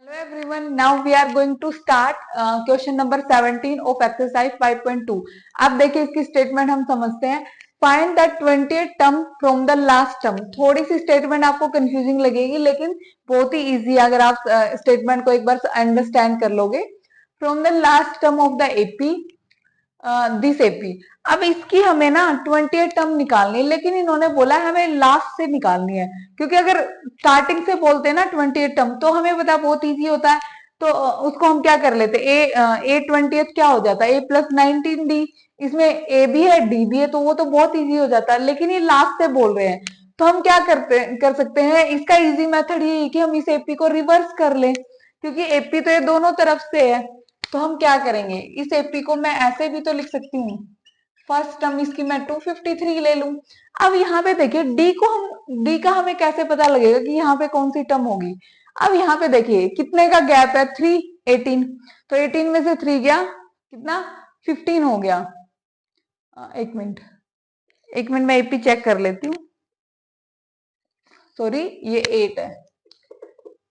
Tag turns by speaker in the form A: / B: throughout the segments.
A: Hello everyone. Now we are going to start question number 17 of exercise 5.2. अब देखिए इसकी statement हम समझते हैं. Find the 20th term from the last term. थोड़ी सी स्टेटमेंट आपको कंफ्यूजिंग लगेगी लेकिन बहुत ही इजी अगर आप स्टेटमेंट को एक बार अंडरस्टैंड कर लोगे. From the last term of the AP this AP. अब इसकी हमें ना 20th टर्म निकालनी है लेकिन इन्होंने बोला है हमें लास्ट से निकालनी है, क्योंकि अगर स्टार्टिंग से बोलते हैं ना 20th टर्म तो हमें पता बहुत इजी होता है. तो उसको हम क्या कर लेते ए 20th क्या हो जाता है ए प्लस 19d. इसमें ए भी है डी भी है तो वो तो बहुत इजी हो जाता है, लेकिन ये लास्ट से बोल रहे हैं तो हम क्या कर सकते हैं. इसका इजी मेथड ये है कि हम इस एपी को रिवर्स कर लें, क्योंकि एपी तो ये दोनों तरफ से है. तो हम क्या करेंगे, इस एपी को मैं ऐसे भी तो लिख सकती हूँ. फर्स्ट टर्म इसकी मैं 253 ले लूं. अब यहाँ पे देखिए डी का हमें कैसे पता लगेगा कि यहाँ पे कौन सी टर्म होगी. अब यहाँ पे देखिए कितने का गैप है 3 18. तो 18 में से 3 गया कितना 15 हो गया. एक मिनट मैं एपी चेक कर लेती हूँ. सॉरी ये 8 है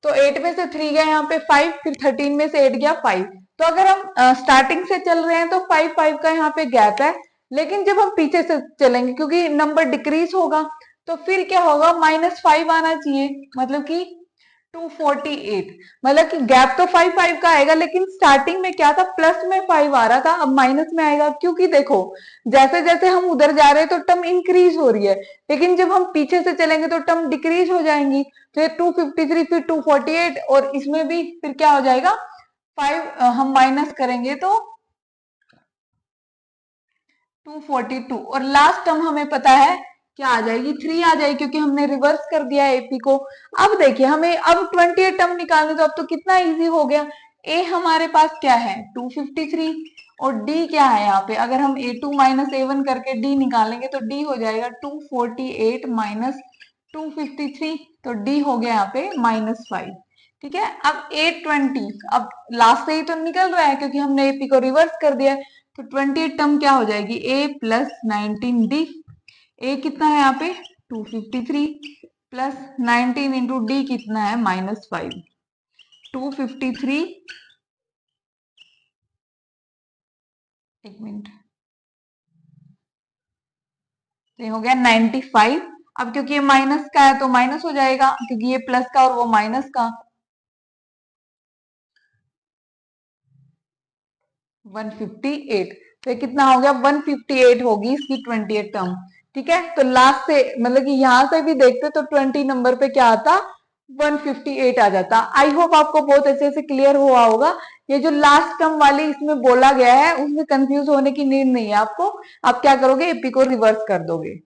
A: तो 8 में से 3 गया यहाँ पे 5, फिर 13 में से 8 गया 5. तो अगर हम स्टार्टिंग से चल रहे हैं तो 5 का यहाँ पे गैप है, लेकिन जब हम पीछे से चलेंगे क्योंकि नंबर डिक्रीज होगा तो फिर क्या होगा -5 आना चाहिए, मतलब कि 248. मतलब कि गैप तो 5 का आएगा लेकिन स्टार्टिंग में क्या था प्लस में 5 आ रहा था, अब माइनस में आएगा क्योंकि देखो जैसे जैसे हम उधर जा रहे हैं तो टर्म इंक्रीज हो रही है, लेकिन जब हम पीछे से चलेंगे तो टर्म डिक्रीज हो जाएंगी. तो 253 फिर 248 और इसमें भी फिर क्या हो जाएगा 5 हम माइनस करेंगे तो 242 और लास्ट टर्म हमें पता है क्या आ जाएगी 3 आ जाएगी, क्योंकि हमने रिवर्स कर दिया है एपी को. अब देखिए हमें अब 20th टर्म निकालनी, तो अब तो कितना इजी हो गया. ए हमारे पास क्या है 253 और डी क्या है यहाँ पे, अगर हम a2 माइनस a1 करके डी निकालेंगे तो डी हो जाएगा 248 माइनस 253. तो डी हो गया यहाँ पे -5. ठीक है. अब 820 अब लास्ट से ही तो निकल रहा है क्योंकि हमने एपी को रिवर्स कर दिया है. तो 20th टर्म क्या हो जाएगी a प्लस 19d. ए कितना है यहाँ पे 253 प्लस 19 इंटू डी कितना है -5. 253 एक मिनट ये हो गया 95. अब क्योंकि ये माइनस का है तो माइनस हो जाएगा क्योंकि ये प्लस का और वो माइनस का. 158. तो कितना हो गया 158 होगी इसकी 20th टर्म. ठीक है. तो लास्ट से मतलब कि यहां से भी देखते तो 20 नंबर पे क्या आता 158 आ जाता. आई होप आपको बहुत अच्छे से क्लियर हुआ होगा. ये जो लास्ट टर्म वाली इसमें बोला गया है उसमें कंफ्यूज होने की नीड नहीं है आपको. आप क्या करोगे एपी को रिवर्स कर दोगे.